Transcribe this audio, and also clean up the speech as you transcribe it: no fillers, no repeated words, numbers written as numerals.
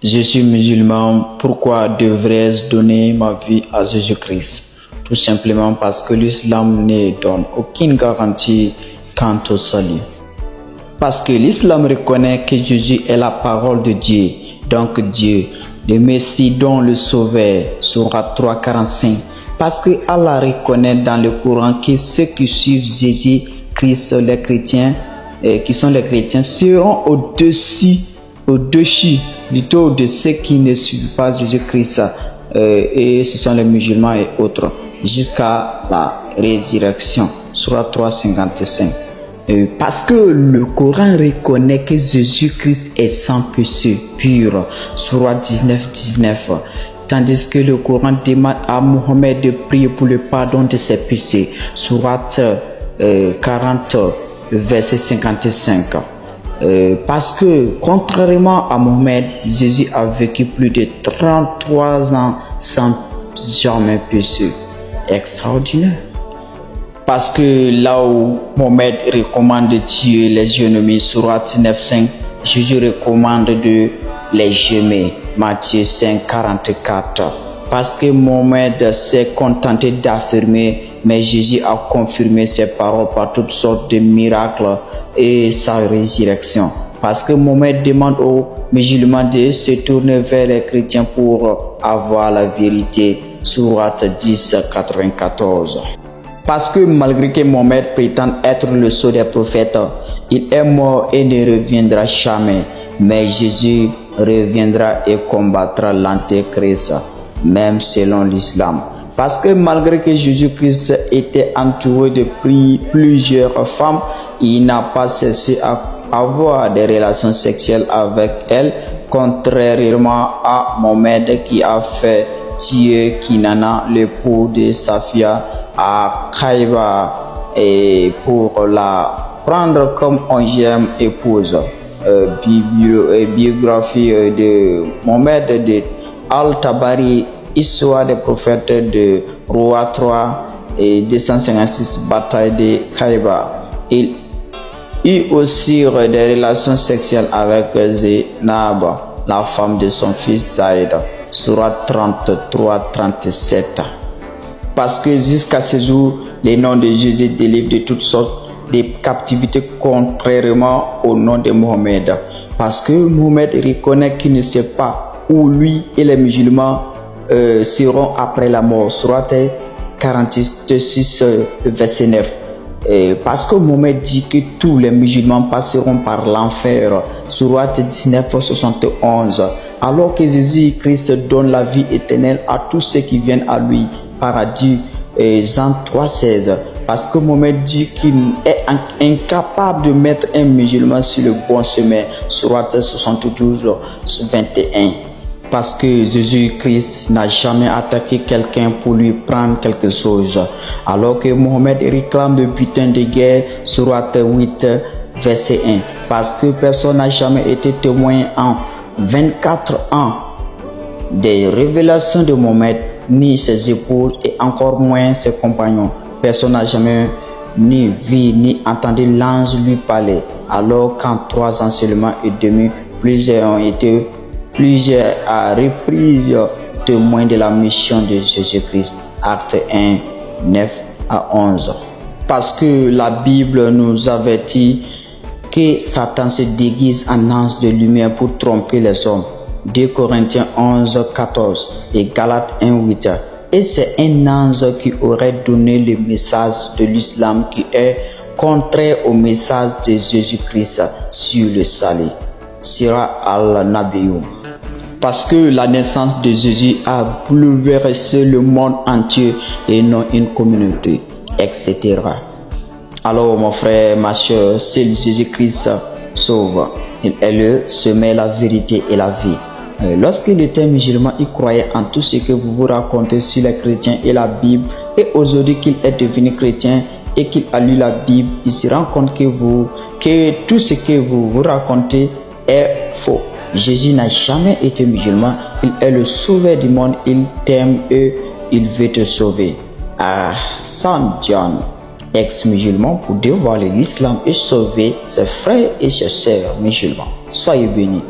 Je suis musulman, pourquoi devrais-je donner ma vie à Jésus-Christ? Tout simplement parce que l'islam ne donne aucune garantie quant au salut. Parce que l'islam reconnaît que Jésus est la parole de Dieu, donc Dieu, le Messie dont le Sauveur, Sourate 3:45. Parce que Allah reconnaît dans le Coran que ceux qui suivent Jésus-Christ, les chrétiens, qui sont les chrétiens, seront au-dessus plutôt de ceux qui ne suivent pas Jésus-Christ, et ce sont les musulmans et autres, jusqu'à la résurrection. Sourate 3:55. Parce que le Coran reconnaît que Jésus-Christ est sans péché pur, Sourate 19:19. Tandis que le Coran demande à Mohammed de prier pour le pardon de ses péchés, Sourate 40, verset 55. Parce que contrairement à Mohammed, Jésus a vécu plus de 33 ans sans jamais péché. Extraordinaire. Parce que là où Mohammed recommande de tuer les ennemis, Sourate 9:5, Jésus recommande de les aimer, Matthieu 5:44. Parce que Mohammed s'est contenté d'affirmer, mais Jésus a confirmé ses paroles par toutes sortes de miracles et sa résurrection. Parce que Mohammed demande aux musulmans de se tourner vers les chrétiens pour avoir la vérité, Sourate 10:94. Parce que malgré que Mohammed prétende être le sceau des prophètes, il est mort et ne reviendra jamais. Mais Jésus reviendra et combattra l'antéchrist, même selon l'islam. Parce que malgré que Jésus-Christ était entouré de plusieurs femmes, il n'a pas cessé à avoir des relations sexuelles avec elles, contrairement à Mohammed qui a fait tuer Kinana, l'époux de Safia, à Khaybar, et pour la prendre comme 11e épouse. Biographie de Mohammed de Al-Tabari, Histoire des prophètes de Roi 3 et 256 bataille de Khaybar. Il eut aussi des relations sexuelles avec Zainab, la femme de son fils Zaïd, Sourate 33-37. Parce que jusqu'à ce jour, les noms de Jésus délivrent de toutes sortes de captivités, contrairement au nom de Mohammed. Parce que Mohammed reconnaît qu'il ne sait pas où lui et les musulmans seront après la mort, Sourate 46, verset 9. Parce que Mohammed dit que tous les musulmans passeront par l'enfer, Sourate 19:71. Alors que Jésus-Christ donne la vie éternelle à tous ceux qui viennent à lui, paradis, Jean 3:16. Parce que Mohammed dit qu'il est incapable de mettre un musulman sur le bon chemin, Sourate 72:21. Parce que Jésus-Christ n'a jamais attaqué quelqu'un pour lui prendre quelque chose. Alors que Mohammed réclame le butin de guerre, Sourate 8, verset 1. Parce que personne n'a jamais été témoin en 24 ans des révélations de Mohammed, ni ses épouses et encore moins ses compagnons. Personne n'a jamais ni vu ni entendu l'ange lui parler. Alors qu'en 3 ans seulement et demi, plusieurs à reprises témoins de la mission de Jésus-Christ. Acte 1, 9-11. Parce que la Bible nous avertit que Satan se déguise en ange de lumière pour tromper les hommes. 2 Corinthiens 11:14 et Galates 1:8. Et c'est un ange qui aurait donné le message de l'islam qui est contraire au message de Jésus-Christ sur le salut. Sira al-Nabiyyu. Parce que la naissance de Jésus a bouleversé le monde entier et non une communauté, etc. Alors mon frère, ma soeur, seul Jésus-Christ sauve. Il est le chemin, la vérité et la vie. Lorsqu'il était musulman, il croyait en tout ce que vous vous racontez sur les chrétiens et la Bible. Et aujourd'hui qu'il est devenu chrétien et qu'il a lu la Bible, il se rend compte que tout ce que vous vous racontez est faux. Jésus n'a jamais été musulman. Il est le sauveur du monde. Il t'aime et il veut te sauver. Saint John, ex-musulman, pour dévoiler l'islam et sauver ses frères et ses sœurs musulmans. Soyez bénis.